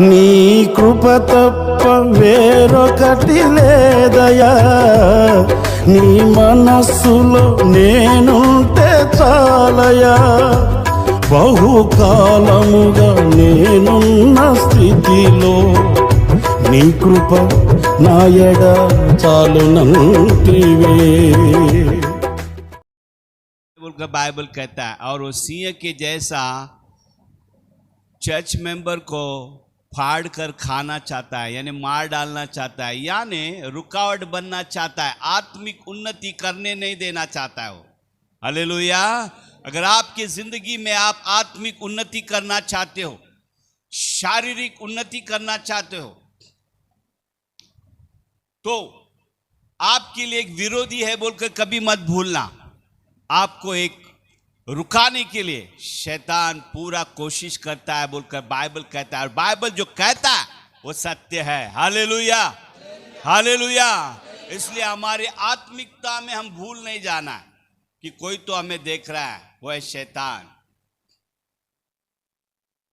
నీ కృప తప్ప వేరొకటి లేదయా, నీ మనస్సులో నేనుంటే చాలయా. బహుకాలముగా నేనున్న స్థితిలో నీ కృప నా ఎడ చాలునంటివే. बाइबल कहता है और वो सिंह के जैसा चर्च मेंबर को फाड़ कर खाना चाहता है, यानी मार डालना चाहता है, यानी रुकावट बनना चाहता है, आत्मिक उन्नति करने नहीं देना चाहता है वो। हालेलुया। अगर आपकी जिंदगी में आप आत्मिक उन्नति करना चाहते हो, शारीरिक उन्नति करना चाहते हो, तो आपके लिए एक विरोधी है बोलकर कभी मत भूलना। आपको एक रुकाने के लिए शैतान पूरा कोशिश करता है बोलकर बाइबल कहता है, और बाइबल जो कहता है वो सत्य है। Hallelujah, hallelujah. इसलिए हमारी आत्मिकता में हम भूल नहीं जाना है कि कोई तो हमें देख रहा है, वो है शैतान।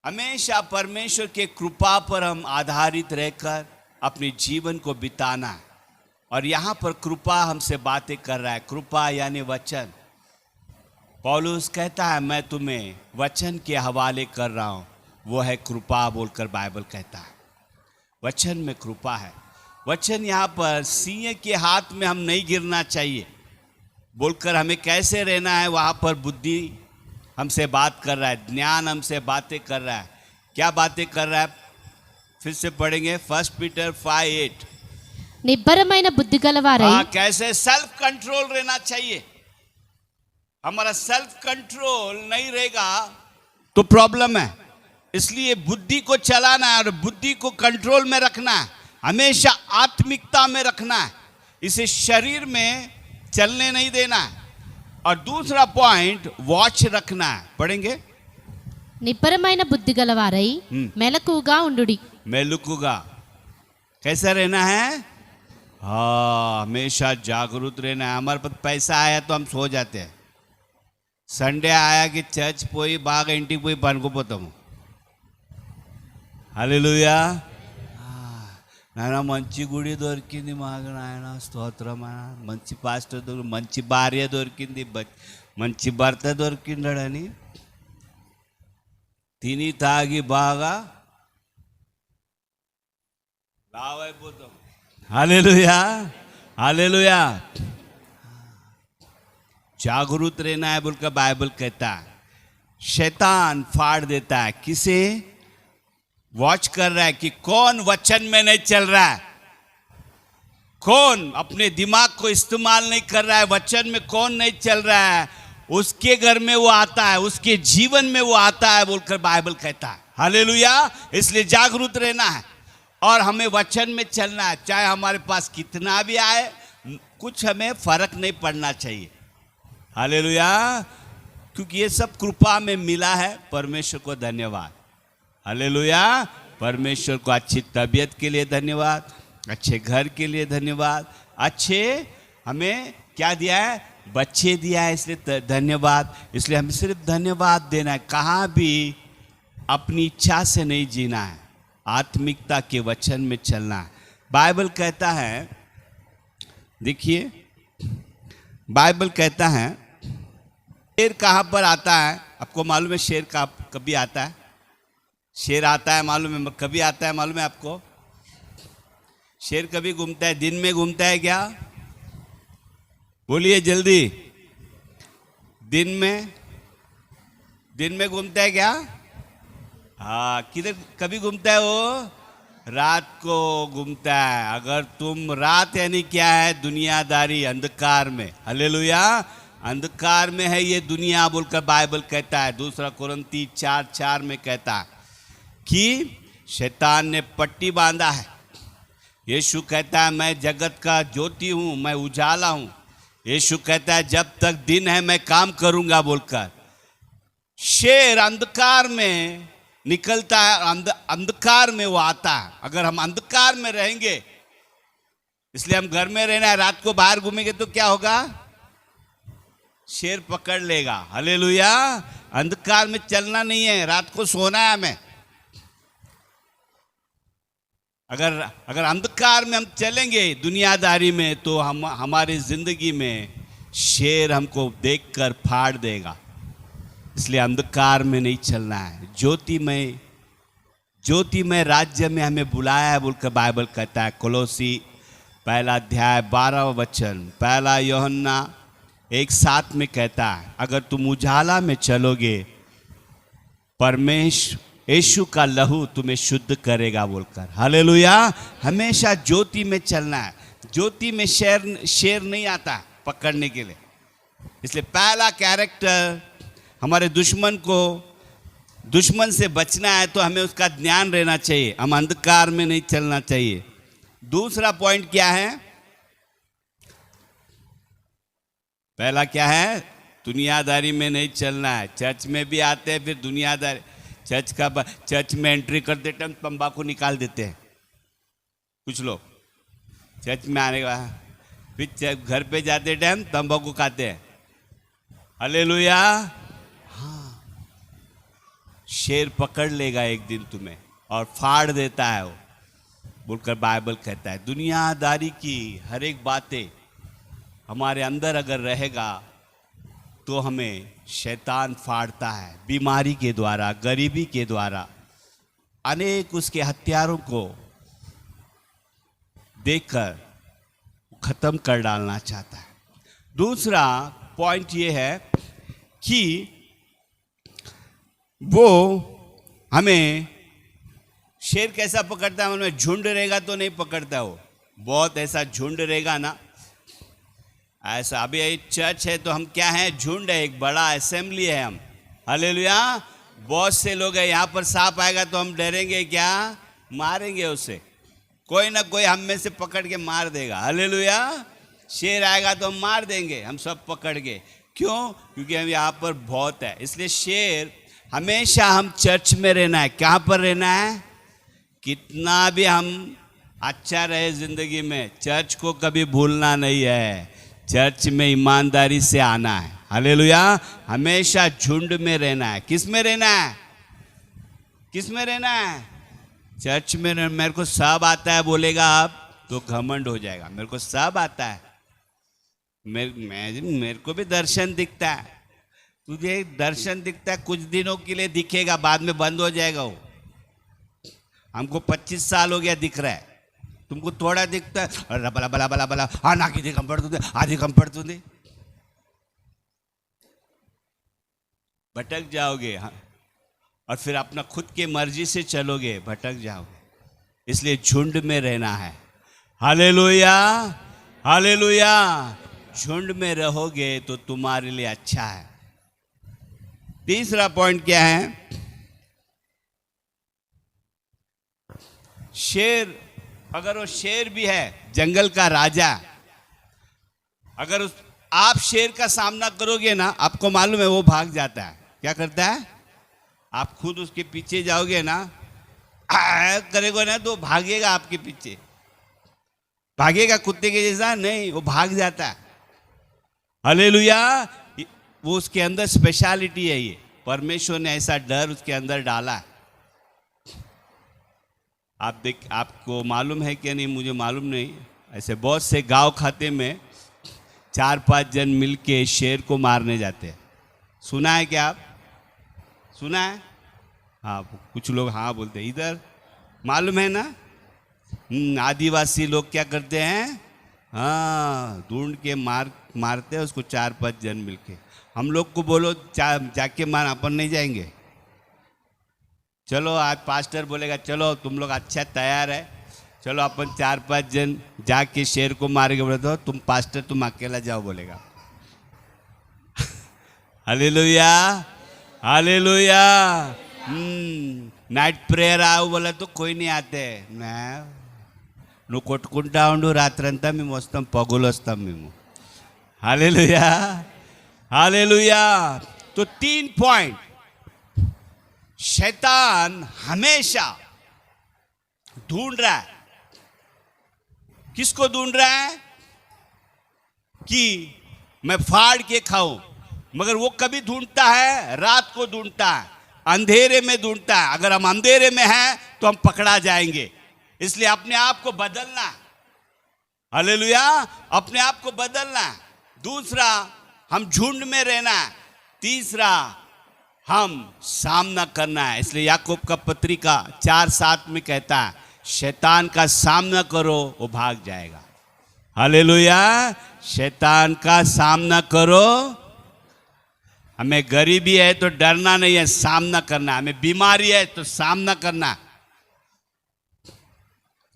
हमेशा परमेश्वर के कृपा पर हम आधारित रहकर अपने जीवन को बिताना है। और यहां पर कृपा हमसे बातें कर रहा है, कृपा यानी वचन। पौलुस कहता है मैं तुम्हें वचन के हवाले कर रहा हूं, वो है कृपा बोलकर बाइबल कहता है। वचन में कृपा है। वचन यहाँ पर सिंह के हाथ में हम नहीं गिरना चाहिए बोलकर हमें कैसे रहना है, वहाँ पर बुद्धि हमसे बात कर रहा है, ज्ञान हमसे बातें कर रहा है। क्या बातें कर रहा है? फिर से पढ़ेंगे 1 पीटर 5:8। నిబ్బరమైన బుద్ధి గలవారై, कैसे सेल्फ कंट्रोल रहना चाहिए। हमारा सेल्फ कंट्रोल नहीं रहेगा तो प्रॉब्लम है। इसलिए बुद्धि को चलाना है और बुद्धि को कंट्रोल में रखना है, हमेशा आत्मिकता में रखना है, इसे शरीर में चलने नहीं देना है। और दूसरा पॉइंट वॉच रखना है। पढ़ेंगे నిబ్బరమైన బుద్ధి గలవారై మెలకుగా ఉండుడి। मेलुकुगा कैसा रहना है? हाँ, हमेशा जागरूक रहना है। हमारे पास पैसा आया तो हम सो जाते हैं। संडे आया कि चर्च पोई बागा इंटी पोई पनुकोपोताము। హల్లెలూయా। నాయన మంచి గుడి దొరికింది మాకు, నాయన స్తోత్రం, మంచి పాస్టర్ దొరికి, మంచి భార్య దొరికింది, మంచి భర్త దొరికిండని తిని తాగి బాగా లావైపోతాం। హల్లెలూయా, హల్లెలూయా। जागरूक रहना है बोलकर बाइबल कहता है। शैतान फाड़ देता है। किसे वॉच कर रहा है कि कौन वचन में नहीं चल रहा है, कौन अपने दिमाग को इस्तेमाल नहीं कर रहा है, वचन में कौन नहीं चल रहा है, उसके घर में वो आता है, उसके जीवन में वो आता है बोलकर बाइबल कहता है। हालेलुया। इसलिए जागरूक रहना है और हमें वचन में चलना है। चाहे हमारे पास कितना भी आए, कुछ हमें फर्क नहीं पड़ना चाहिए। हालेलुया। क्योंकि ये सब कृपा में मिला है। परमेश्वर को धन्यवाद। हालेलुया। परमेश्वर को अच्छी तबीयत के लिए धन्यवाद, अच्छे घर के लिए धन्यवाद, अच्छे हमें क्या दिया है? बच्चे दिया है, इसलिए धन्यवाद। इसलिए हमें सिर्फ धन्यवाद देना है। कहाँ भी अपनी इच्छा से नहीं जीना है, आत्मिकता के वचन में चलना है। बाइबल कहता है, देखिए बाइबल कहता है, शेर कहाँ पर आता है? आपको मालूम है शेर का कभी आता है? शेर आता है मालूम है, कभी आता है मालूम है आपको? शेर कभी घूमता है, दिन में घूमता है क्या? बोलिए जल्दी। दिन में घूमता है क्या? हाँ, किधर कभी घूमता है वो? रात को घूमता है। अगर तुम रात यानी क्या है? दुनियादारी, अंधकार में। हालेलुया। अंधकार में है ये दुनिया बोलकर बाइबल कहता है। 2 कुरिन्थी 4:4 में कहता है कि शैतान ने पट्टी बांधा है। यीशु कहता है मैं जगत का ज्योति हूँ, मैं उजाला हूँ। यीशु कहता है जब तक दिन है मैं काम करूँगा बोलकर। शेर अंधकार में निकलता है, अंधकार में वो आता है। अगर हम अंधकार में रहेंगे, इसलिए हम घर में रहना है, रात को बाहर घूमेंगे तो क्या होगा? शेर पकड़ लेगा। हालेलुया। अंधकार में चलना नहीं है, रात को सोना है हमें। अगर अगर अंधकार में हम चलेंगे दुनियादारी में, तो हमारी जिंदगी में शेर हमको देखकर फाड़ देगा। इसलिए अंधकार में नहीं चलना है, ज्योतिमय राज्य में हमें बुलाया है बोलकर बाइबल कहता है। कोलोसी 1 अध्याय 12 वचन, 1 यूहन्ना 1:7 में कहता है, अगर तुम उजाला में चलोगे परमेश्वर यीशु का लहू तुम्हें शुद्ध करेगा बोलकर। हालेलुया। हमेशा ज्योति में चलना है। ज्योति में शेर नहीं आता पकड़ने के लिए। इसलिए पहला कैरेक्टर, हमारे दुश्मन से बचना है तो हमें उसका ध्यान रहना चाहिए, हम अंधकार में नहीं चलना चाहिए। दूसरा पॉइंट क्या है? पहला क्या है? दुनियादारी में नहीं चलना है। चर्च में भी आते हैं, फिर दुनियादारी, चर्च में एंट्री करते टाइम तंबाकू निकाल देते हैं कुछ लोग। चर्च में आने के बाद फिर घर पे जाते टाइम तंबाकू खाते हैं। हालेलुया। हाँ, शेर पकड़ लेगा एक दिन तुम्हें और फाड़ देता है वो बोलकर बाइबल कहता है। दुनियादारी की हर एक बातें हमारे अंदर अगर रहेगा तो हमें शैतान फाड़ता है, बीमारी के द्वारा, गरीबी के द्वारा, अनेक उसके हथियारों को देखकर खत्म कर डालना चाहता है। दूसरा पॉइंट ये है कि वो हमें, शेर कैसा पकड़ता है? उनमें झुंड रहेगा तो नहीं पकड़ता, वो बहुत ऐसा झुंड रहेगा ना, ऐसा। अभी एक चर्च है तो हम क्या हैं? झुंड है, एक बड़ा असेंबली है हम। हालेलुया। बहुत से लोग हैं, यहाँ पर सांप आएगा तो हम डरेंगे क्या? मारेंगे उसे, कोई ना कोई हम में से पकड़ के मार देगा। हालेलुया। शेर आएगा तो हम मार देंगे, हम सब पकड़ के। क्यों? क्योंकि हम यहाँ पर बहुत है। इसलिए शेर हमेशा हम चर्च में रहना है। कहाँ पर रहना है? कितना भी हम अच्छा रहे जिंदगी में, चर्च को कभी भूलना नहीं है। चर्च में ईमानदारी से आना है। हालेलुया। हमेशा झुंड में रहना है। किस में रहना है? किस में रहना है? चर्च में। मेरे को सब आता है बोलेगा आप तो घमंड हो जाएगा। मेरे को सब आता है, मेरे को भी दर्शन दिखता है। तुझे दर्शन दिखता है, कुछ दिनों के लिए दिखेगा, बाद में बंद हो जाएगा वो। हमको 25 साल हो गया दिख रहा है, तुमको थोड़ा दिखता है, बला बला बला बला, हाँ नाकी कम पड़ती, आधी कम पड़ती, भटक जाओगे। हाँ, और फिर अपना खुद के मर्जी से चलोगे, भटक जाओगे। इसलिए झुंड में रहना है। हालेलुया। हालेलुया। झुंड में रहोगे तो तुम्हारे लिए अच्छा है। तीसरा पॉइंट क्या है? शेर, अगर वो शेर भी है, जंगल का राजा, अगर आप शेर का सामना करोगे ना, आपको मालूम है वो भाग जाता है। क्या करता है? आप खुद उसके पीछे जाओगे ना, करेगा ना तो भागेगा आपके पीछे। भागेगा कुत्ते के जैसा नहीं, वो भाग जाता है। हालेलुया। वो उसके अंदर स्पेशलिटी है। ये परमेश्वर ने ऐसा डर उसके अंदर डाला है। आपको मालूम है कि नहीं मुझे मालूम नहीं, ऐसे बहुत से गांव खाते में 4-5 जन मिलके शेर को मारने जाते हैं। सुना है क्या आप? सुना है? हाँ, कुछ लोग हाँ बोलते हैं। इधर मालूम है ना, आदिवासी लोग क्या करते हैं? हाँ, ढूंढ के मारते हैं उसको 4-5 जन मिलके। हम लोग को बोलो जाके मार, अपन नहीं जाएंगे। चलो आज पास्टर बोलेगा चलो तुम लोग अच्छा तैयार है, चलो अपन 4-5 जन जाके शेर को मारेंगे। बोले तो तुम पास्टर तुम अकेला जाओ बोलेगा। हालेलुया। हालेलुया। नाइट प्रेयर आओ बोला तो कोई नहीं आते। నువ్వు కొట్టుకుంటా ఉండు రాత్రంతా మేము వస్తాం పగులు వస్తాం మేము. हालेलुया. हालेलुया. तो 3 पॉइंट, शैतान हमेशा ढूंढ रहा है। किसको ढूंढ रहा है? कि मैं फाड़ के खाऊं। मगर वो कभी ढूंढता है? रात को ढूंढता है, अंधेरे में ढूंढता है। अगर हम अंधेरे में हैं तो हम पकड़ा जाएंगे। इसलिए अपने आप को बदलना है। हालेलुया, अपने आप को बदलना है। दूसरा, हम झुंड में रहना है। तीसरा, हम सामना करना है। इसलिए याकूब का पत्रिका 4:7 में कहता है, शैतान का सामना करो, वो भाग जाएगा। हालेलुया, शैतान का सामना करो। हमें गरीबी है तो डरना नहीं है, सामना करना है। हमें बीमारी है तो सामना करना है।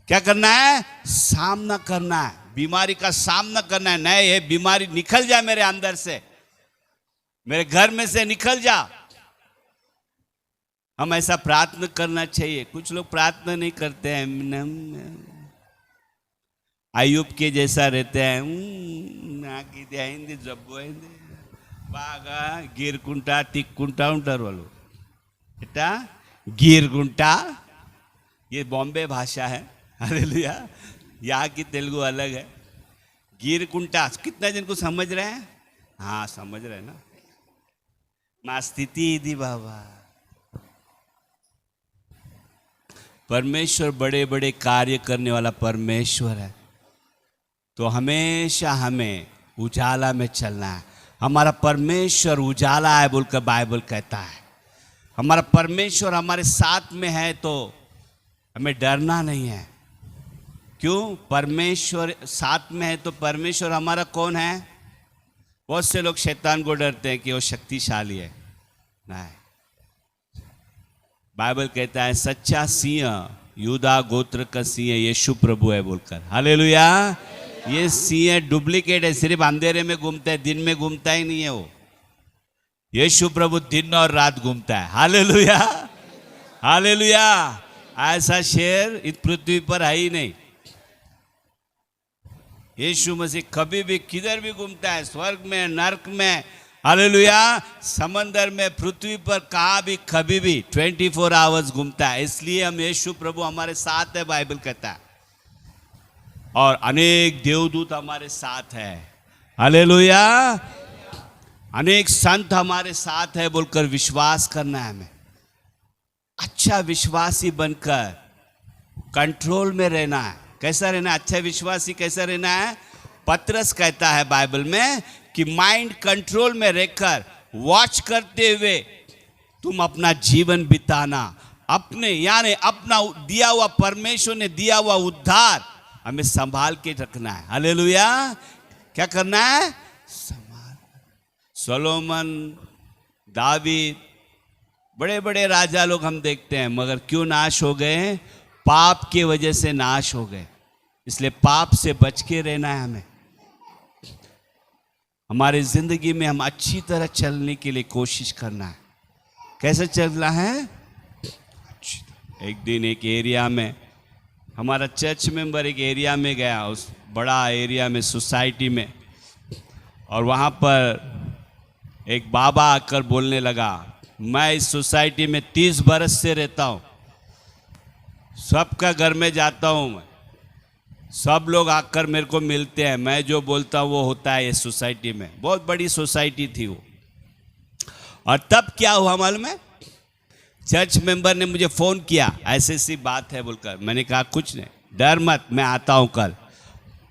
क्या करना है? सामना करना है। बीमारी का सामना करना है। नहीं, ये बीमारी निकल जाए मेरे अंदर से, मेरे घर में से निकल जा। हम ऐसा प्रार्थना करना चाहिए। कुछ लोग प्रार्थना नहीं करते हैं, अय्यूब के जैसा रहते हैं। బాగా గీరుకుంటా తిక్కుంటా ఉంటారు వాళ్ళు ఎట్టా గీరుకుంటా ये बॉम्बे भाषा है। हालेलुया, यहाँ की तेलुगु अलग है। गीरकुंटा कितना जन को समझ रहे हैं? हाँ समझ रहे हैं ना। माँ स्थिति दी बाबा, परमेश्वर बड़े बड़े कार्य करने वाला परमेश्वर है। तो हमेशा हमें उजाला में चलना है। हमारा परमेश्वर उजाला है बोलकर बाइबल कहता है। हमारा परमेश्वर हमारे साथ में है तो हमें डरना नहीं है। क्यों? परमेश्वर साथ में है तो परमेश्वर हमारा कौन है? बहुत से लोग शैतान को डरते हैं कि वो शक्तिशाली है। नहीं, बाइबल कहता है सच्चा सिंह यूदा गोत्र का सिंह यीशु प्रभु है बोलकर। हालेलुया, ये सिंह डुप्लीकेट है, सिर्फ अंधेरे में घूमता है, दिन में घूमता ही नहीं है। वो यीशु प्रभु दिन और रात घूमता है। हालेलुया, हालेलुया, ऐसा शेर इस पृथ्वी पर है ही नहीं। यीशु मसीह कभी भी किधर भी घूमता है, स्वर्ग में, नरक में, हालेलुया, समंदर में, पृथ्वी पर, कहाँ भी कभी भी 24 आवर्स घूमता है। इसलिए हम यीशु प्रभु हमारे साथ है, बाइबल कहता है। और अनेक देवदूत हमारे साथ है। हालेलुया, अनेक संत हमारे साथ है बोलकर विश्वास करना है हमें। अच्छा विश्वासी बनकर कंट्रोल में रहना है। कैसा रहना है? अच्छा विश्वासी कैसा रहना है? पतरस कहता है बाइबल में कि माइंड कंट्रोल में रहकर वॉच करते हुए तुम अपना जीवन बिताना। अपने यानी अपना दिया हुआ, परमेश्वर ने दिया हुआ उद्धार हमें संभाल के रखना है। हालेलुया, क्या करना है? संभाल। सोलोमन, दावीद, बड़े बड़े राजा लोग हम देखते हैं, मगर क्यों नाश हो गए? पाप की वजह से नाश हो गए। इसलिए पाप से बच के रहना है हमें। हमारी जिंदगी में हम अच्छी तरह चलने के लिए कोशिश करना है। कैसे चलना है? एक दिन एक एरिया में हमारा चर्च मेंबर एक एरिया में गया, उस बड़ा एरिया में, सोसाइटी में, और वहाँ पर एक बाबा आकर बोलने लगा, मैं इस सोसाइटी में 30 बरस से रहता हूँ, सबका घर में जाता हूँ मैं, सब लोग आकर मेरे को मिलते हैं, मैं जो बोलता हूँ वो होता है इस सोसाइटी में। बहुत बड़ी सोसाइटी थी वो। और तब क्या हुआ मालूम है? चर्च मेंबर ने मुझे फ़ोन किया, ऐसी सी बात है बोलकर। मैंने कहा कुछ नहीं, डर मत, मैं आता हूँ कल।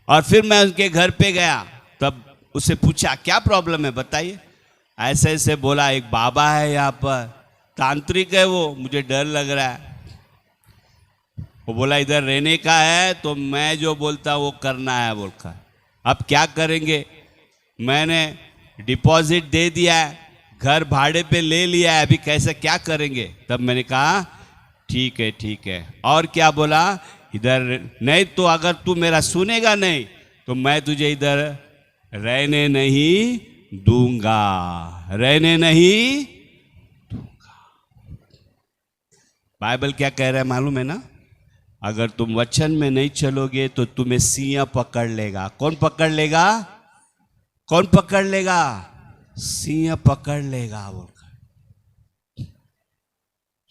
और फिर मैं उनके घर पे गया, तब उससे पूछा क्या प्रॉब्लम है बताइए। ऐसे ऐसे बोला, एक बाबा है यहाँ पर, तांत्रिक है वो, मुझे डर लग रहा है। वो बोला इधर रहने का है तो मैं जो बोलता वो करना है बोलकर। अब क्या करेंगे? मैंने डिपॉजिट दे दिया है, घर भाड़े पे ले लिया है, अभी कैसे क्या करेंगे? तब मैंने कहा ठीक है ठीक है। और क्या बोला? इधर नहीं तो अगर तू मेरा सुनेगा नहीं तो मैं तुझे इधर रहने नहीं दूंगा, रहने नहीं दूंगा। बाइबल क्या कह रहा है मालूम है ना? अगर तुम वचन में नहीं चलोगे तो तुम्हें सिंह पकड़ लेगा। कौन पकड़ लेगा? कौन पकड़ लेगा? सिंह पकड़ लेगा बोलकर।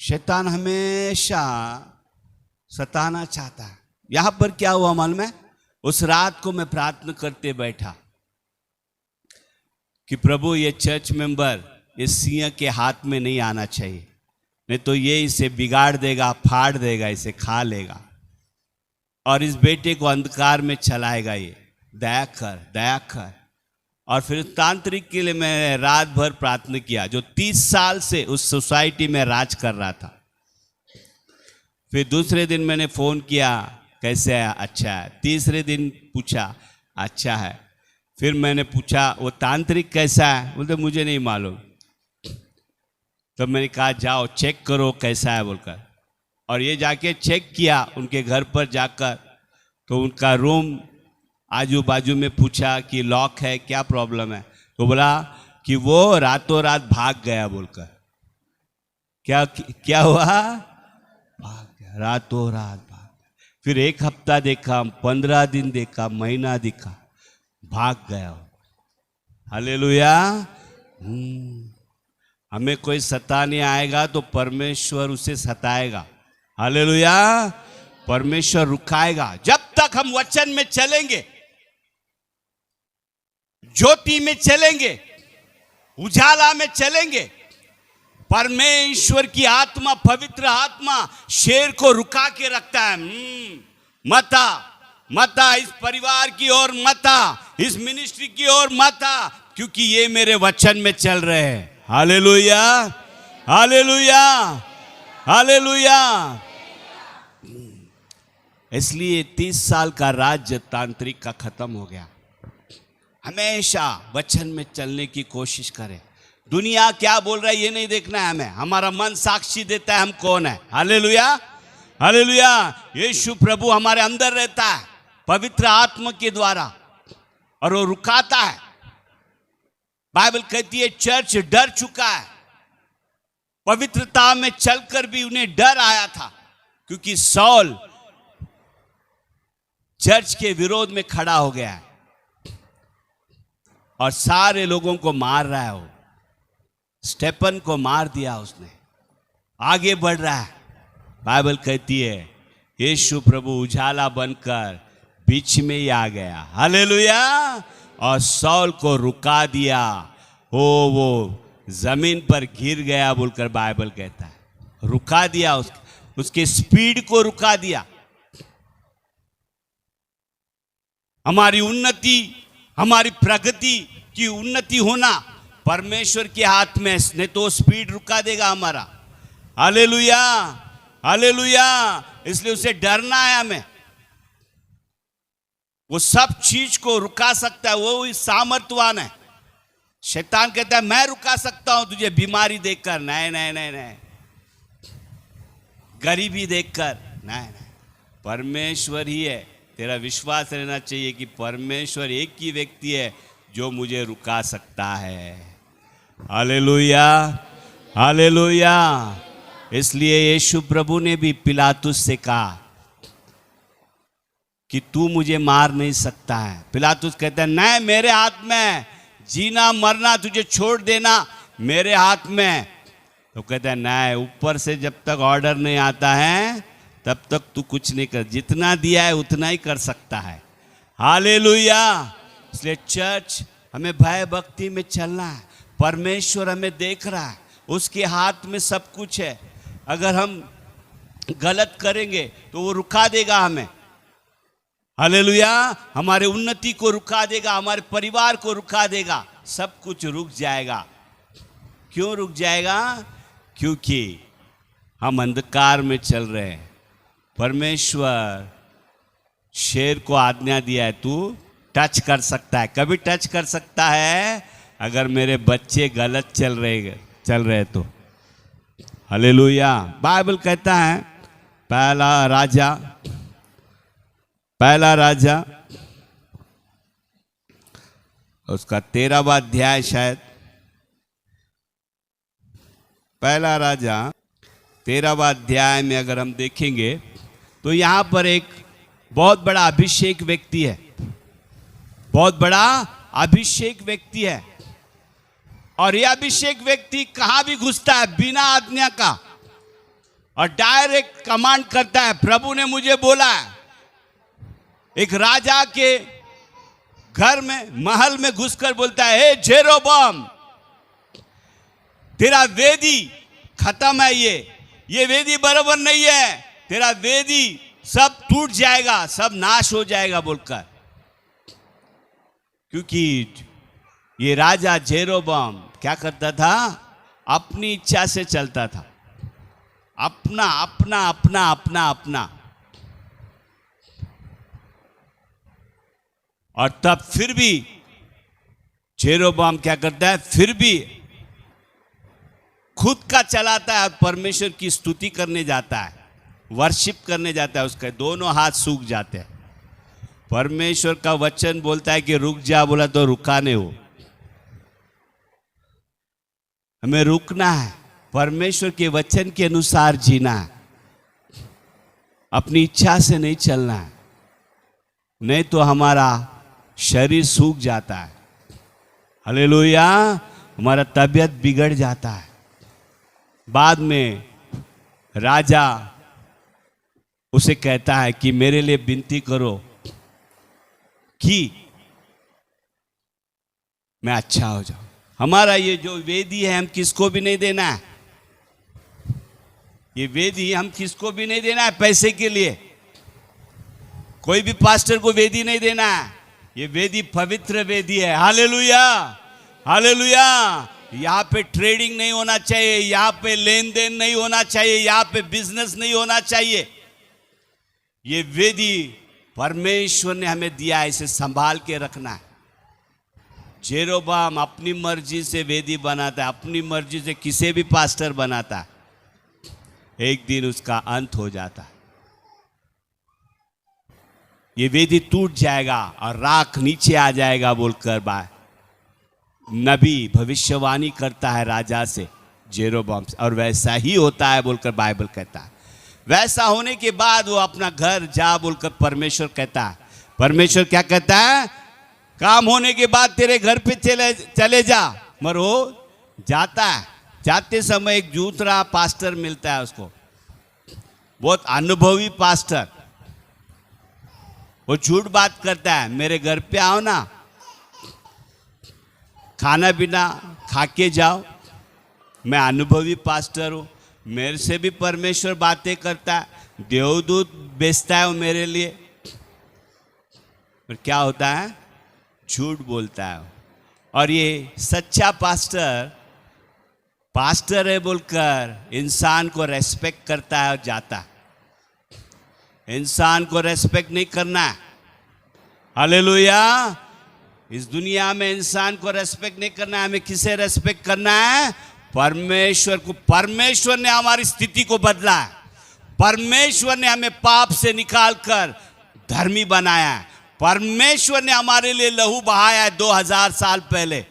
शैतान हमेशा सताना चाहता है। यहां पर क्या हुआ मालूम है? उस रात को मैं प्रार्थना करते बैठा कि प्रभु ये चर्च मेंबर इस सिंह के हाथ में नहीं आना चाहिए, नहीं तो ये इसे बिगाड़ देगा, फाड़ देगा, इसे खा लेगा। और इस बेटे को अंधकार में चलाएगा ये, दया कर दया कर। और फिर तांत्रिक के लिए मैं रात भर प्रार्थना किया, जो 30 साल से उस सोसाइटी में राज कर रहा था। फिर दूसरे दिन मैंने फ़ोन किया, कैसे है? अच्छा है। तीसरे दिन पूछा, अच्छा है। फिर मैंने पूछा वो तांत्रिक कैसा है? बोलते मुझे नहीं मालूम। तो मैंने कहा जाओ चेक करो कैसा है बोलकर, और ये जाके चेक किया उनके घर पर जाकर। तो उनका रूम आजू बाजू में पूछा कि लॉक है, क्या प्रॉब्लम है? तो बोला कि वो रातों रात भाग गया बोलकर। क्या हुआ? भाग गया, रातों रात भाग गया। फिर 1 हफ्ता देखा, 15 दिन देखा, महीना देखा, भाग गया। हालेलुया। हमें कोई सताने आएगा तो परमेश्वर उसे सताएगा। हालेलुया। परमेश्वर रुकाएगा जब तक हम वचन में चलेंगे, ज्योति में चलेंगे, उजाला में चलेंगे। परमेश्वर की आत्मा, पवित्र आत्मा शेर को रुका के रखता है। मता मता इस परिवार की ओर, मता इस मिनिस्ट्री की ओर, मता, क्योंकि ये मेरे वचन में चल रहे हैं। Hallelujah hallelujah hallelujah. इसलिए 30 साल का राज्य तांत्रिक का खत्म हो गया। हमेशा वचन में चलने की कोशिश करें। दुनिया क्या बोल रहा है ये नहीं देखना है हमें, हमारा मन साक्षी देता है हम कौन है। Hallelujah hallelujah. यीशु प्रभु हमारे अंदर रहता है पवित्र आत्मा के द्वारा, और वो रुकाता है। बाइबल कहती है चर्च डर चुका है। पवित्रता में चलकर भी उन्हें डर आया था, क्योंकि सौल चर्च के विरोध में खड़ा हो गया है और सारे लोगों को मार रहा है। वो स्टेफन को मार दिया उसने, आगे बढ़ रहा है। बाइबल कहती है यीशु प्रभु उजाला बनकर बीच में ही आ गया। हालेलुया। और सौल को रुका दिया, वो जमीन पर गिर गया बोलकर बाइबल कहता है। रुका दिया, उसके स्पीड को रुका दिया। हमारी उन्नति, हमारी प्रगति की उन्नति होना परमेश्वर के हाथ में, नहीं तो स्पीड रुका देगा हमारा। Hallelujah hallelujah. इसलिए उसे डरना है हमें। वो सब चीज को रुका सकता है, वो सामर्थ्यवान है। शैतान कहता है मैं रुका सकता हूं तुझे बीमारी देखकर, नहीं नहीं नहीं नहीं, गरीबी देखकर, नहीं नहीं, परमेश्वर ही है। तेरा विश्वास रहना चाहिए कि परमेश्वर एक ही व्यक्ति है जो मुझे रुका सकता है। Hallelujah hallelujah. इसलिए यीशु प्रभु ने भी पिलातुस से कहा कि तू मुझे मार नहीं सकता है। पिलातुस कहता है नहीं, मेरे हाथ में, जीना मरना तुझे छोड़ देना मेरे हाथ में। तो कहता है नहीं, ऊपर से जब तक ऑर्डर नहीं आता है तब तक तू कुछ नहीं कर, जितना दिया है उतना ही कर सकता है। हालेलुया। इसलिए चर्च हमें भय भक्ति में चलना है। परमेश्वर हमें देख रहा है, उसके हाथ में सब कुछ है। अगर हम गलत करेंगे तो वो रुका देगा हमें। हालेलुया। हमारे उन्नति को रुका देगा, हमारे परिवार को रुका देगा, सब कुछ रुक जाएगा। क्यों रुक जाएगा? क्योंकि हम अंधकार में चल रहे हैं। परमेश्वर शेर को आज्ञा दिया है तू टच कर सकता है, कभी टच कर सकता है अगर मेरे बच्चे गलत चल रहे तो। हालेलुया। बाइबल कहता है पहला राजा उसका 13वां अध्याय, शायद पहला राजा 13वां अध्याय में अगर हम देखेंगे तो यहां पर एक बहुत बड़ा अभिषेक व्यक्ति है, बहुत बड़ा अभिषेक व्यक्ति है। और यह अभिषेक व्यक्ति कहां भी घुसता है बिना आज्ञा का और डायरेक्ट कमांड करता है। प्रभु ने मुझे बोला है, एक राजा के घर में, महल में घुसकर बोलता है, हे जेरोबाम, तेरा वेदी खत्म है, ये वेदी बराबर नहीं है, तेरा वेदी सब टूट जाएगा, सब नाश हो जाएगा बोलकर। क्योंकि ये राजा जेरोबाम क्या करता था? अपनी इच्छा से चलता था, अपना अपना अपना अपना अपना। और तब फिर भी जेरोबाम क्या करता है? फिर भी खुद का चलाता है और परमेश्वर की स्तुति करने जाता है, वर्शिप करने जाता है। उसके दोनों हाथ सूख जाते हैं। परमेश्वर का वचन बोलता है कि रुक जा, बोला तो रुका नहीं हो। हमें रुकना है, परमेश्वर के वचन के अनुसार जीना है, अपनी इच्छा से नहीं चलना है, नहीं तो हमारा शरीर सूख जाता है। हालेलुया, हमारा तबीयत बिगड़ जाता है। बाद में राजा उसे कहता है कि मेरे लिए विनती करो कि मैं अच्छा हो जाऊं। हमारा ये जो वेदी है हम किसको भी नहीं देना है। ये वेदी हम किसको भी नहीं देना है पैसे के लिए। कोई भी पास्टर को वेदी नहीं देना है। ये वेदी पवित्र वेदी है। Hallelujah, hallelujah. यहाँ पे ट्रेडिंग नहीं होना चाहिए, यहाँ पे लेन देन नहीं होना चाहिए, यहाँ पे बिजनेस नहीं होना चाहिए। ये वेदी परमेश्वर ने हमें दिया है, इसे संभाल के रखना है। जेरोबाम अपनी मर्जी से वेदी बनाता है, अपनी मर्जी से किसी भी पास्टर बनाता है। एक दिन उसका अंत हो जाता है। ये वेदी टूट जाएगा और राख नीचे आ जाएगा बोलकर नबी भविष्यवाणी करता है राजा से, जेरोबाम से, और वैसा ही होता है बोलकर बाइबल कहता है। वैसा होने के बाद वो अपना घर जा बोलकर परमेश्वर कहता है। परमेश्वर क्या कहता है? काम होने के बाद तेरे घर पे चले जा। मगर वो जाता है। जाते समय एक दूसरा पास्टर मिलता है उसको, बहुत अनुभवी पास्टर। वो झूठ बात करता है, मेरे घर पे आओ ना, खाना पीना खा के जाओ, मैं अनुभवी पास्टर हूँ, मेरे से भी परमेश्वर बातें करता है, देवदूत बेचता है वो मेरे लिए। पर क्या होता है? झूठ बोलता है। और ये सच्चा पास्टर है बोलकर इंसान को रेस्पेक्ट करता है और जाता है। इंसान को रेस्पेक्ट नहीं करना है। हालेलुया। इस दुनिया में इंसान को रेस्पेक्ट नहीं करना है। हमें किसे रेस्पेक्ट करना है? परमेश्वर को। परमेश्वर ने हमारी स्थिति को बदला है। परमेश्वर ने हमें पाप से निकालकर धर्मी बनाया है। परमेश्वर ने हमारे लिए लहू बहाया है 2000 साल पहले।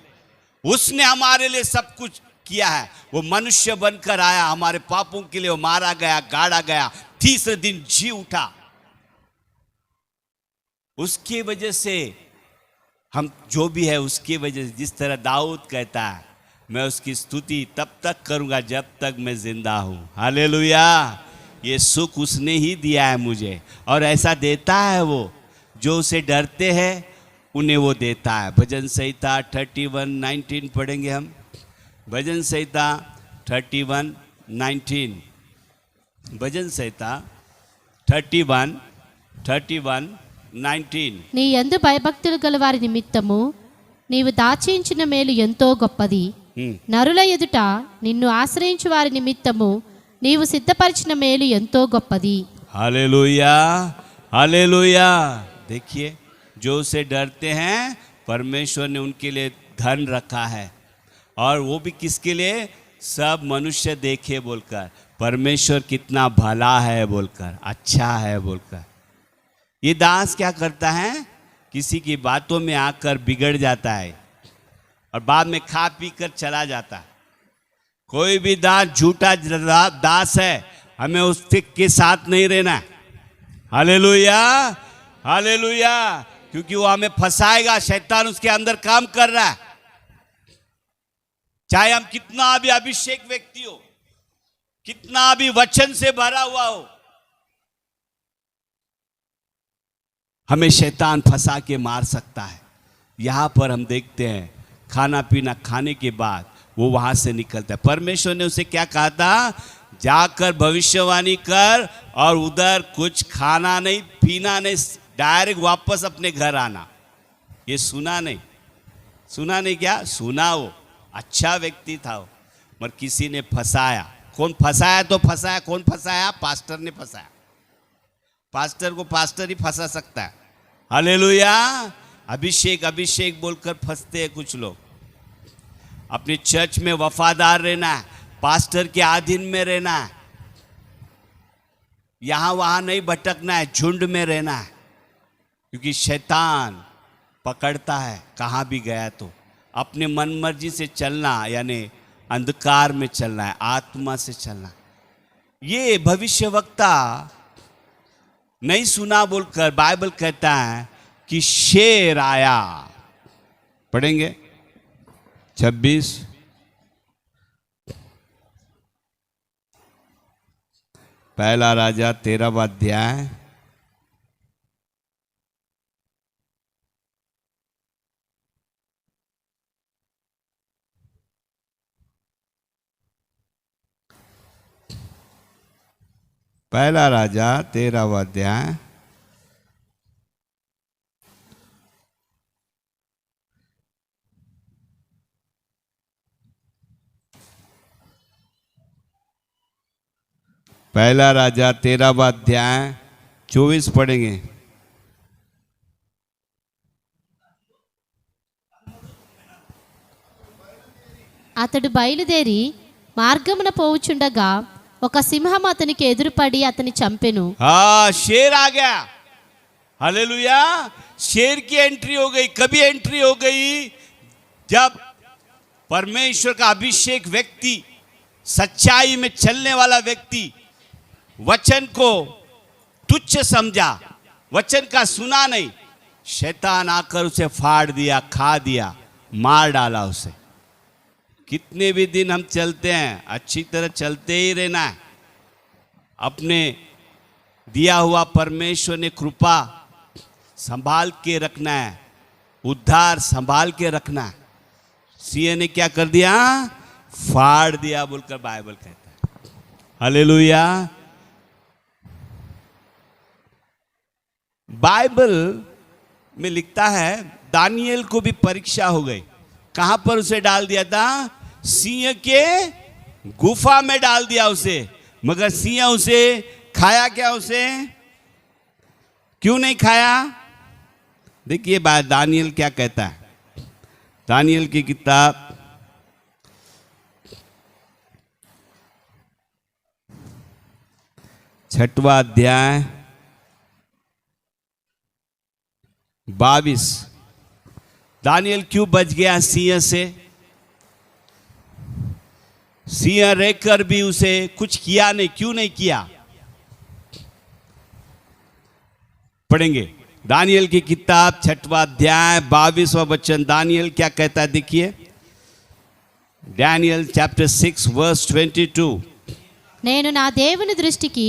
उसने हमारे लिए सब कुछ किया है। वो मनुष्य बनकर आया, हमारे पापों के लिए वो मारा गया, गाड़ा गया, तीसरे दिन जी उठा। उसकी वजह से हम जो भी है, उसकी वजह से, जिस तरह दाऊद कहता है, मैं उसकी स्तुति तब तक करूंगा जब तक मैं जिंदा हूं। हालेलुया। ये सुख उसने ही दिया है मुझे, और ऐसा देता है वो, जो उसे डरते हैं उन्हें वो देता है। भजन संहिता 31:19 पढ़ेंगे हम। भजन संहिता 31:19। भजन संहिता 31:19। నీ యందు భయభక్తులు గల వారి నిమిత్తము నీవు దాచించిన మేలు ఎంతో గొప్పది. నరుల ఎదుట నిన్ను ఆశ్రయించు వారి నిమిత్తము నీవు సిద్ధపరిచిన మేలు ఎంతో గొప్పది. Hallelujah, hallelujah. देखिए, जो उसे डरते हैं परमेश्वर ने उनके लिए धन रखा है, और वो भी किसके लिए? सब मनुष्य देखे बोलकर, परमेश्वर कितना भला है बोलकर, अच्छा है बोलकर। ये दास क्या करता है? किसी की बातों में आकर बिगड़ जाता है और बाद में खा पी कर चला जाता है। कोई भी दास झूठा दास है, हमें उसके साथ नहीं रहना है। Hallelujah, hallelujah. क्योंकि वो हमें फंसाएगा। शैतान उसके अंदर काम कर रहा है। चाहे हम कितना भी अभिषेक व्यक्ति हो, कितना भी वचन से भरा हुआ हो, हमें शैतान फंसा के मार सकता है। यहां पर हम देखते हैं, खाना पीना खाने के बाद वो वहां से निकलता है। परमेश्वर ने उसे क्या कहा था जाकर भविष्यवाणी कर और उधर कुछ खाना नहीं पीना नहीं, डायरेक्ट वापस अपने घर आना। ये सुना नहीं क्या सुना? वो अच्छा व्यक्ति था वो, मगर किसी ने फंसाया। कौन फंसाया? तो फंसाया, कौन फंसाया? पास्टर ने फंसाया। पास्टर को पास्टर ही फंसा सकता है। हालेलुया। अभिषेक बोलकर फंसते हैं कुछ लोग। अपने चर्च में वफादार रहना है, पास्टर के अधीन में रहना है, यहां वहां नहीं भटकना है, झुंड में रहना है, क्योंकि शैतान पकड़ता है कहां भी गया तो। अपने मन मर्जी से चलना यानी अंधकार में चलना है, आत्मा से चलना। ये भविष्यवक्ता नहीं सुना बोलकर बाइबल कहता है कि शेर आया। पढ़ेंगे 26 पहला राजा 13वां अध्याय पहला राजा 13वां अध्याय पहला राजा 13वां अध्याय 24 पढ़ेंगे। అతడు బయలుదేరి మార్గమున పోవుచుండగా ఒక సింహం అతనికి ఎదురుపడి అతని చంపెను. शेर आ गया। हालेलुया। शेर की एंट्री हो गई। कभी एंट्री हो गई जब परमेश्वर का अभिषेक व्यक्ति, सच्चाई में चलने वाला व्यक्ति वचन को तुच्छ समझा, वचन का सुना नहीं, शैतान आकर उसे फाड़ दिया, खा दिया, मार डाला उसे। कितने भी दिन हम चलते हैं, अच्छी तरह चलते ही रहना है। अपने दिया हुआ परमेश्वर ने कृपा संभाल के रखना है, उद्धार संभाल के रखना है। सिंह ने क्या कर दिया? फाड़ दिया बोलकर बाइबल कहता है। हालेलुया। बाइबल में लिखता है दानियल को भी परीक्षा हो गई। कहां पर उसे डाल दिया था? सिंह के गुफा में डाल दिया उसे, मगर सिंह उसे खाया क्या? उसे क्यों नहीं खाया? देखिए दानियल क्या कहता है। दानियल की किताब 6वां अध्याय 22। दानियल क्यों बच गया सिंह से? सिंह रहकर भी उसे कुछ किया नहीं। क्यों नहीं किया? पढ़ेंगे दानियल की किताब 6वां अध्याय 22वां वचन। दानियल क्या कहता है देखिए। Daniel chapter 6 verse 22। నేను నా దేవుని దృష్టికి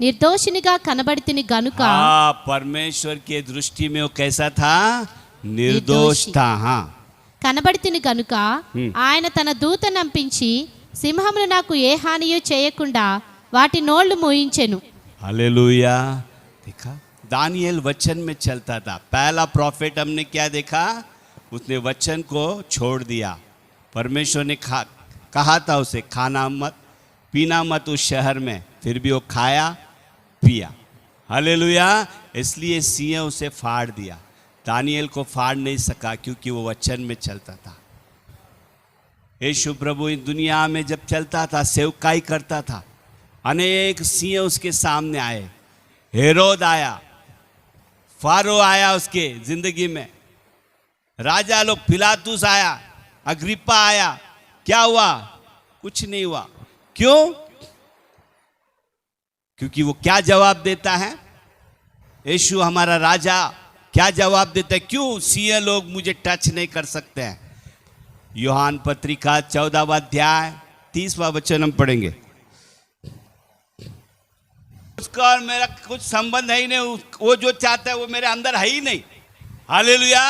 నిర్దోషినిగా కనబడితిని గనుక। परमेश्वर के दृष्टि में वो कैसा था? निर्दोष था। हाँ, కనబడితిని గనుక ఆయన తన దూతను నంపించి సింహములు నాకు ఏ హానియూ చేయకుండా వాటి నోళ్లు మూయించెను। हालेलुया। देखा, दानियल वचन में चलता था। पहला प्रॉफिट हमने क्या देखा? उसने वचन को छोड़ दिया। परमेश्वर ने कहा था उसे खाना मत पीना मत उस शहर में, फिर भी वो खाया पिया। हालेलुया। इसलिए सिंह उसे फाड़ दिया। दानियल को फाड़ नहीं सका क्योंकि वो वचन में चलता था। यीशु प्रभु इस दुनिया में जब चलता था, सेवकाई करता था, अनेक सिंह उसके सामने आए। हेरोद आया, फारो आया उसके जिंदगी में, राजा लोग पिलातुस आया, अग्रिप्पा आया। क्या हुआ? कुछ नहीं हुआ। क्यों? क्योंकि वो क्या जवाब देता है? यीशु हमारा राजा क्या जवाब देता है? क्यों सिंह लोग मुझे टच नहीं कर सकते हैं? यूहान पत्रिका 14वां अध्याय 30वां वचन हम पढ़ेंगे। उसका और मेरा कुछ संबंध है ही नहीं। वो जो चाहता है वो मेरे अंदर है ही नहीं। हालेलुया।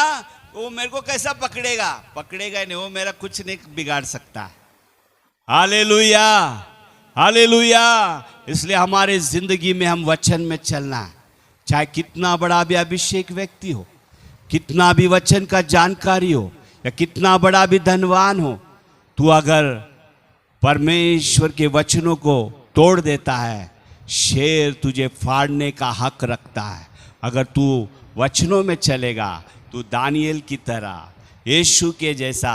वो मेरे को कैसा पकड़ेगा? पकड़ेगा ही नहीं। वो मेरा कुछ नहीं बिगाड़ सकता। हालेलुया। हालेलुया। इसलिए हमारे जिंदगी में हम वचन में चलना है, चाहे कितना बड़ा भी अभिषेक व्यक्ति हो, कितना भी वचन का जानकारी हो, या कितना बड़ा भी धनवान हो, तू अगर परमेश्वर के वचनों को तोड़ देता है, शेर तुझे फाड़ने का हक रखता है। अगर तू वचनों में चलेगा, तू दानिएल की तरह यीशु के जैसा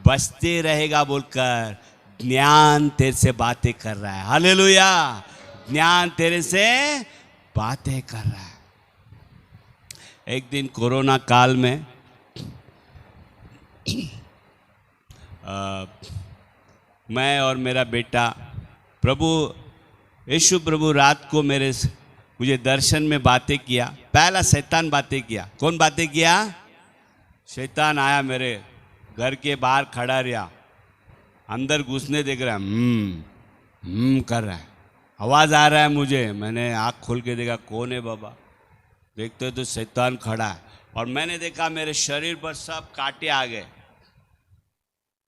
बचते रहेगा बोलकर ज्ञान तेरे से बातें कर रहा है। हालेलुया। ज्ञान तेरे से बातें कर रहा है। एक दिन कोरोना काल में मैं और मेरा बेटा यीशु प्रभु रात को मुझे दर्शन में बातें किया। पहला शैतान बातें किया। कौन बातें किया? शैतान आया, मेरे घर के बाहर खड़ा रहा, अंदर घुसने देख रहा है, कर रहा है, आवाज़ आ रहा है मुझे। मैंने आँख खोल के देखा, कौन है बाबा? देखते तो शैतान खड़ा है, और मैंने देखा मेरे शरीर पर सब कांटे आ गए।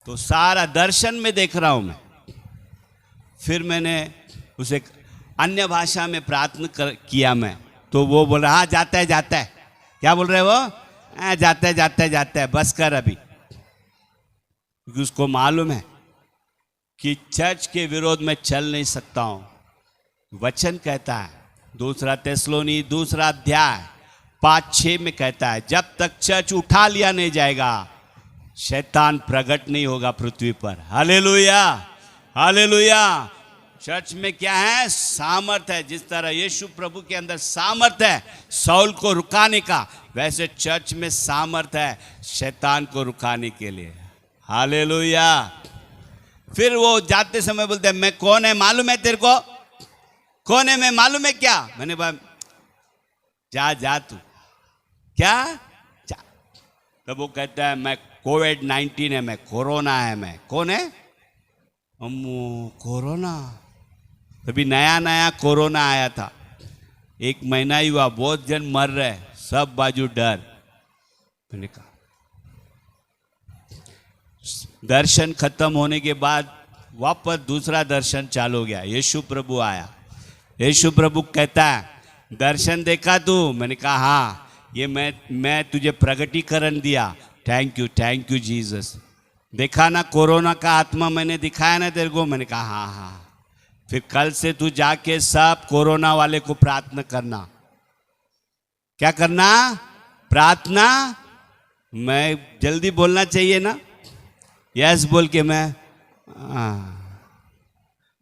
तो सारा दर्शन में देख रहा हूँ मैं। फिर मैंने उसे अन्य भाषा में प्रार्थना किया मैं, तो वो बोल रहा, हाँ जाता है जाता है। क्या बोल रहे वो? जाता है जाता है जाता है, बस कर अभी। क्योंकि उसको मालूम है कि चर्च के विरोध में चल नहीं सकता हूँ। वचन कहता है, 2 थिस्सलुनी 2 अध्याय 5-6 में कहता है, जब तक चर्च उठा लिया नहीं जाएगा, शैतान प्रकट नहीं होगा पृथ्वी पर। Hallelujah, hallelujah. चर्च में क्या है? सामर्थ है। जिस तरह यीशु प्रभु के अंदर सामर्थ है साउल को रुकाने का, वैसे चर्च में सामर्थ है शैतान को रुकाने के लिए। हालेलुया। फिर वो जाते समय बोलते हैं, मैं कौन है मालूम है तेरे को? कौन है मैं मालूम है क्या? मैंने बोला, जा जा तू, क्या जा। तब वो कहता है, मैं कोविड-19 है, मैं कोरोना है। मैं कौन है? अम्मू कोरोना। तभी नया नया कोरोना आया था, 1 महीना ही हुआ, बहुत जन मर रहे, सब बाजू डर। मैंने कहा, दर्शन खत्म होने के बाद वापस दूसरा दर्शन चालू हो गया। यीशु प्रभु आया। यीशु प्रभु कहता है, दर्शन देखा तू? मैंने कहा हाँ, ये मैं तुझे प्रगटीकरण दिया। Thank you Jesus. देखा ना कोरोना का आत्मा मैंने दिखाया ना तेरे को? मैंने कहा हाँ हाँ। फिर कल से तू जाके सब कोरोना वाले को प्रार्थना करना। क्या करना? प्रार्थना। मैं जल्दी बोलना चाहिए ना? यस बोल के मैं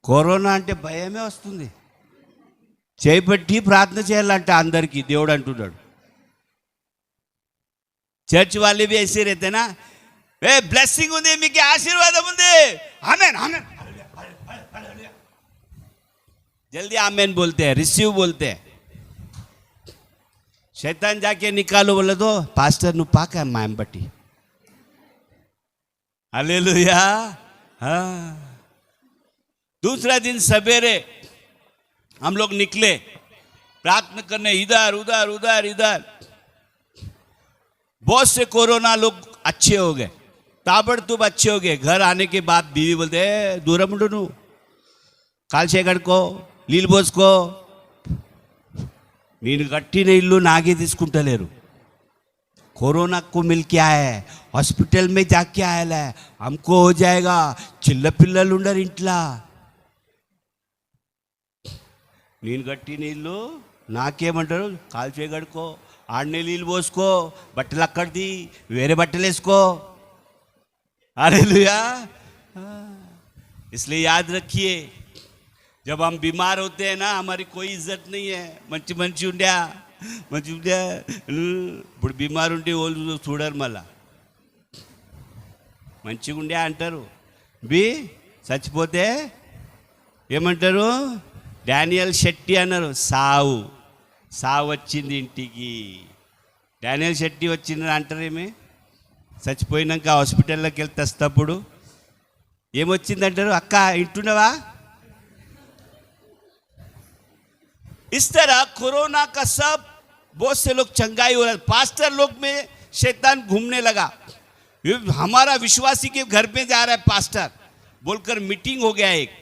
कोरोना అంటే భయమే వస్తుంది, చేపట్టి ప్రార్థన చేయాలంట అందరికీ దేవుడు అంటున్నాడు। చర్చ్ वाले भी ऐसे रहते ना, ఏ బ్లెస్సింగ్ ఉంది, మీకు ఆశీర్వాదం ఉంది, ఆమేన్ ఆమేన్, जल्दी आमेन बोलते हैं, रिसीव बोलते हैं। शैतान जाके निकालो बोले तो पास्टर नु पाका मायम बटी। हालेलुया। हाँ। दूसरा दिन सवेरे हम लोग निकले प्रार्थना करने, इधर उधर उधर इधर। बहुत से कोरोना लोग अच्छे हो गए, ताबड़तोड़ अच्छे हो गए। घर आने के बाद बीवी बोलते, दूरम उंडू कालशेखर को లీలు పోసుకో, నేను కట్టిన ఇల్లు నాగే తీసుకుంటలేరు। कोरोना को मिल के आया है, हॉस्पिटल में जाके आया है, हमको हो जाएगा। चिल्ल पिल्लలు ఉండరు ఇంట్లో। నేను కట్టిన ఇల్లు నాకేమంటారు? కాల్చేగడుకో, ఆడనే నీళ్ళు పోసుకో, బట్టలు అక్కడిది, వేరే బట్టలు వేసుకో। हालेलुया। इसलिए याद रखिए, जब हम बीमार होते हैं ना, हमारी कोई इज्जत नहीं है। मंची मंची उंड्या ఇప్పుడు बीमार ఉంటే వాళ్ళు చూడరు, మళ్ళా మంచిగా ఉండే అంటారు, చచ్చిపోతే ఏమంటారు? డానియల్ శెట్టి అన్నారు, సావు వచ్చింది ఇంటికి। డానియల్ శెట్టి వచ్చిందని అంటారేమి? చచ్చిపోయినాక హాస్పిటల్లోకి వెళ్తే వస్తప్పుడు ఏమొచ్చిందంటారు? అక్క ఇంటున్నావా? इस तरह कोरोना का सब बहुत से लोग चंगाई हो रहा है। पास्टर लोग में शैतान घूमने लगा। हमारा विश्वासी के घर पे जा रहा है पास्टर बोलकर मीटिंग हो गया एक,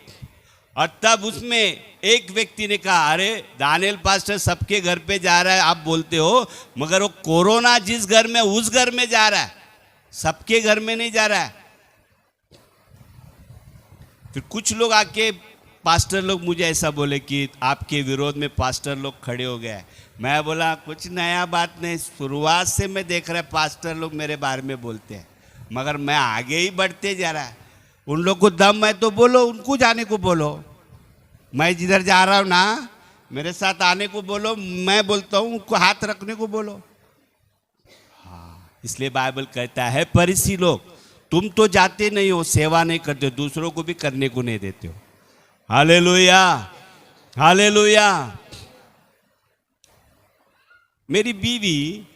और तब उसमें एक व्यक्ति ने कहा, अरे दानियल पास्टर सबके घर पे जा रहा है आप बोलते हो, मगर वो कोरोना जिस घर में उस घर में जा रहा है, सबके घर में नहीं जा रहा है। फिर कुछ लोग आके पास्टर लोग मुझे ऐसा बोले कि आपके विरोध में पास्टर लोग खड़े हो गए। मैं बोला कुछ नया बात नहीं, शुरुआत से मैं देख रहा पास्टर लोग मेरे बारे में बोलते हैं, मगर मैं आगे ही बढ़ते जा रहा है। उन लोग को दम है तो बोलो, उनको जाने को बोलो, मैं जिधर जा रहा हूँ ना मेरे साथ आने को बोलो, मैं बोलता हूँ उनको हाथ रखने को बोलो। हाँ, इसलिए बाइबल कहता है फरीसी लोग तुम तो जाते नहीं हो, सेवा नहीं करते हो, दूसरों को भी करने को नहीं देते हो। Hallelujah, hallelujah. मेरी बीवी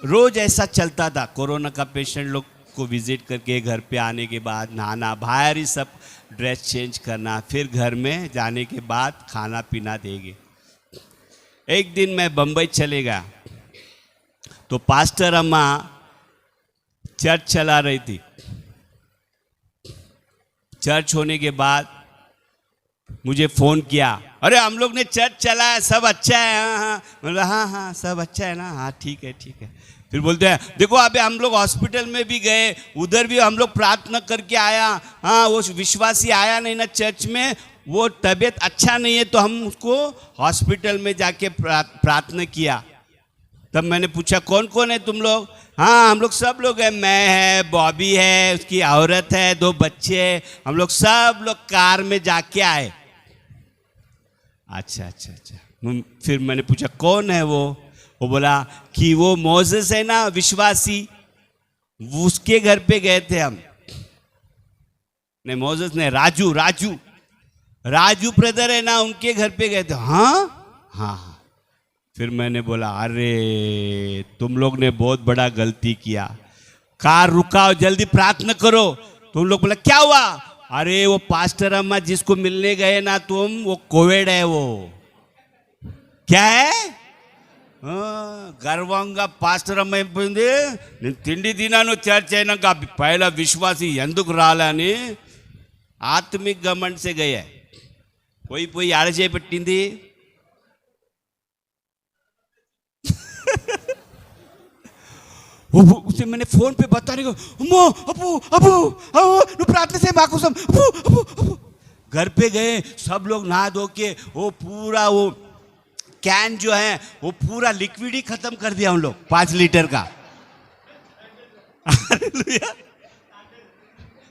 रोज ऐसा चलता था, कोरोना का पेशेंट लोग को विजिट करके घर पे आने के बाद नहाना, बाहर ही सब ड्रेस चेंज करना, फिर घर में जाने के बाद खाना पीना देंगे। एक दिन मैं बम्बई चले गया तो पास्टर अम्मा चर्च चला रही थी। चर्च होने के बाद मुझे फ़ोन किया, अरे हम लोग ने चर्च चलाया, सब अच्छा है? हाँ हाँ, बोला हाँ हाँ सब अच्छा है ना, हाँ ठीक है ठीक है। फिर बोलते हैं देखो अभी हम लोग हॉस्पिटल में भी गए, उधर भी हम लोग प्रार्थना करके आया, हाँ वो विश्वासी आया नहीं ना चर्च में, वो तबीयत अच्छा नहीं है तो हम उसको हॉस्पिटल में जाके प्रार्थना किया। तब मैंने पूछा कौन कौन है तुम लोग? हाँ हम लोग सब लोग हैं, मैं है, बॉबी है, उसकी औरत है, 2 बच्चे हैं, हम लोग सब लोग कार में जाके आए। अच्छा अच्छा अच्छा। फिर मैंने पूछा कौन है वो बोला कि वो मोसेस है ना विश्वासी, उसके घर पे गए थे हम। नहीं मोसेस नहीं, राजू राजू राजू ब्रदर है ना, उनके घर पे गए थे। हाँ हाँ। फिर मैंने बोला अरे तुम लोग ने बहुत बड़ा गलती किया, कार रुकाओ जल्दी प्रार्थना करो। तुम लोग बोला क्या हुआ? अरे वो पास्टर अम्मा जिसको मिलने गए ना तुम, वो कोविड है। वो क्या है? గర్వంగా పాస్టర్ అమ్మ అయిపోయింది, నేను తిండి తిన్నాను చర్చ్ అయినాక పైలా విశ్వాసి ఎందుకు రాలని ఆత్మిక గమండ్ से गए। పోయి పోయి ఆడ చేపెట్టింది। उसे मैंने फोन पे बताने को, अम्मो अबू अबू अबू प्रार्थना से माँ कसम, अबू अबू अबू। घर पे गए, सब लोग नहा धो के वो पूरा वो कैन जो है वो पूरा लिक्विड ही खत्म कर दिया उन लोग, 5 लीटर का।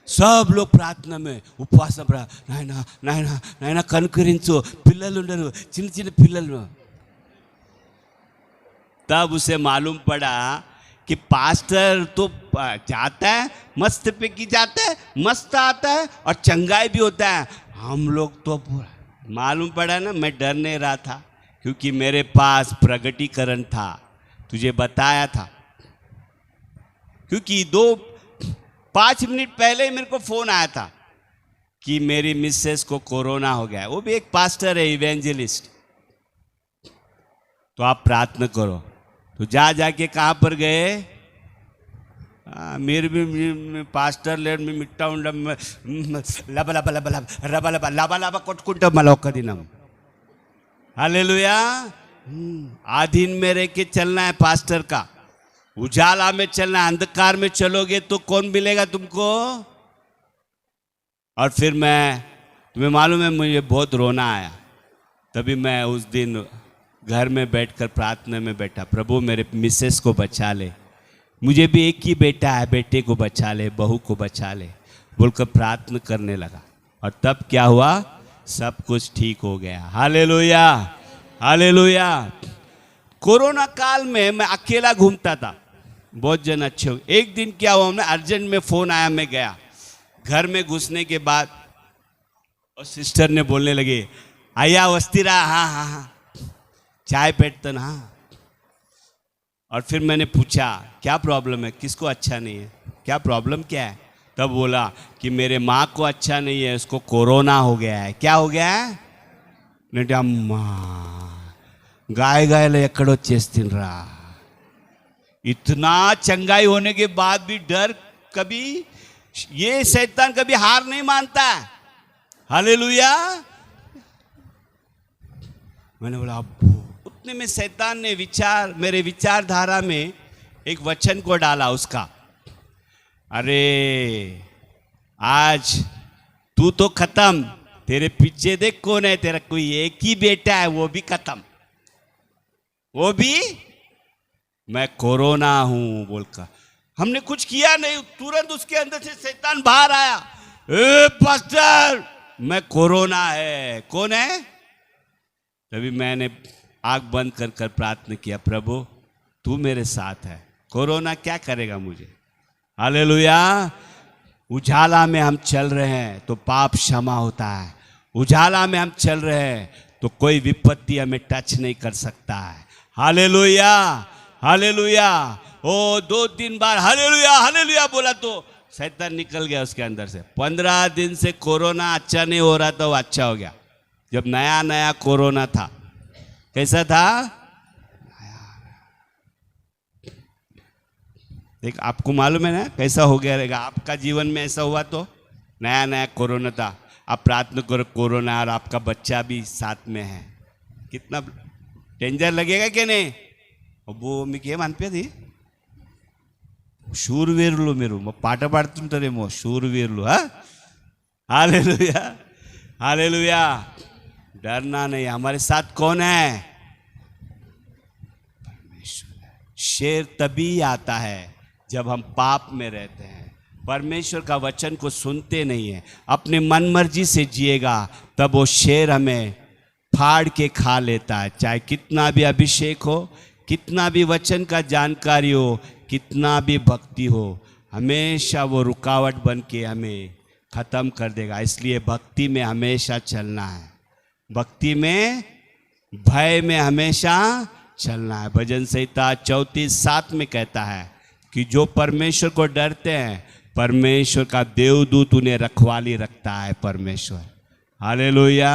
सब लोग प्रार्थना में उपवास नायना नायना नायना कनकरिंचो, पिल्लल उंडरू, चिन्न चिन्न पिल्लल। तब उसे मालूम पड़ा कि पास्टर तो जाता है मस्त पे की जाता है, मस्त आता है और चंगाई भी होता है। हम लोग तो पूरा मालूम पड़ा ना, मैं डर नहीं रहा था क्योंकि मेरे पास प्रगटीकरण था, तुझे बताया था। क्योंकि 5 मिनट पहले ही मेरे को फोन आया था कि मेरी मिसेस को कोरोना हो गया, वो भी एक पास्टर है, इवेंजलिस्ट, तो आप प्रार्थना करो। तो जाके कहाँ पर गए? मेरे भी पास्टर लेट में मिट्टा उंड लबा लबा लबा लबा लबा लबा लबा कोटकुंट मलौका दिनम। हालेलुया। आधीन में रह के चलना है पास्टर का, उजाला में चलना है। अंधकार में चलोगे तो कौन मिलेगा तुमको? और फिर तुम्हें मालूम है मुझे बहुत रोना आया। तभी मैं उस दिन घर में बैठकर प्रार्थना में बैठा, प्रभु मेरे मिसेस को बचा ले, मुझे भी एक ही बेटा है, बेटे को बचा ले, बहू को बचा ले, बोलकर प्रार्थना करने लगा। और तब क्या हुआ? सब कुछ ठीक हो गया। Hallelujah, hallelujah. कोरोना काल में मैं अकेला घूमता था, बहुत जन अच्छे हो। एक दिन क्या हुआ, मैं अर्जेंट में फोन आया, मैं गया। घर में घुसने के बाद और सिस्टर ने बोलने लगी, आया वस्तीरा, हाँ हाँ हाँ चाय पेटता ना। और फिर मैंने पूछा क्या प्रॉब्लम है, किसको अच्छा नहीं है, क्या प्रॉब्लम क्या है? तब बोला कि मेरे माँ को अच्छा नहीं है, उसको कोरोना हो गया है। क्या हो गया है? नहीं अम्मा गाय गायला ఎక్కడో చేస్తుండ్రా। इतना चंगाई होने के बाद भी डर, कभी ये शैतान कभी हार नहीं मानता है। हालेलुया। मैंने बोला अब्बू। उतने में शैतान ने मेरे विचारधारा में एक वचन को डाला उसका, अरे आज तू तो खत्म, तेरे पीछे देख कौन है, तेरा कोई एक ही बेटा है, वो भी खत्म, वो भी मैं कोरोना हूं बोलकर। हमने कुछ किया नहीं, तुरंत उसके अंदर से शैतान बाहर आया, ए पास्टर मैं कोरोना है, कौन है? तभी मैंने आंख बंद कर कर प्रार्थना किया, प्रभु तू मेरे साथ है, कोरोना क्या करेगा मुझे। हालेलुया। उजाला में हम चल रहे हैं तो पाप क्षमा होता है, उजाला में हम चल रहे हैं तो कोई विपत्ति हमें टच नहीं कर सकता है। Hallelujah hallelujah. ओ 2-3 बार हालेलुया हालेलुया बोला तो शैतान निकल गया उसके अंदर से। 15 दिन से कोरोना अच्छा नहीं हो रहा था, वो अच्छा हो गया। जब नया नया कोरोना था, कैसा था? देख आपको मालूम है ना कैसा हो गया रहेगा, आपका जीवन में ऐसा हुआ तो नया नया कोरोना था। आप प्रार्थना करो कोरोना और आपका बच्चा भी साथ में है, कितना डेंजर लगेगा कि नहीं? वो మీకు అనిపేది शूरवीरुలు మీరు పాట పాడుతుంటారేమో शूरवीरुలు। Hallelujah hallelujah. डरना नहीं, हमारे साथ कौन है? परमेश्वर। शेर तभी आता है जब हम पाप में रहते हैं, परमेश्वर का वचन को सुनते नहीं है, अपने मन मर्जी से जिएगा, तब वो शेर हमें फाड़ के खा लेता है। चाहे कितना भी अभिषेक हो, कितना भी वचन का जानकारी हो, कितना भी भक्ति हो, हमेशा वो रुकावट बन के हमें ख़त्म कर देगा। इसलिए भक्ति में हमेशा चलना है, भक्ति में भय में हमेशा चलना है। भजन संहिता 34:7 में कहता है कि जो परमेश्वर को डरते हैं, परमेश्वर का देवदूत उन्हें रखवाली रखता है। परमेश्वर हालेलुया।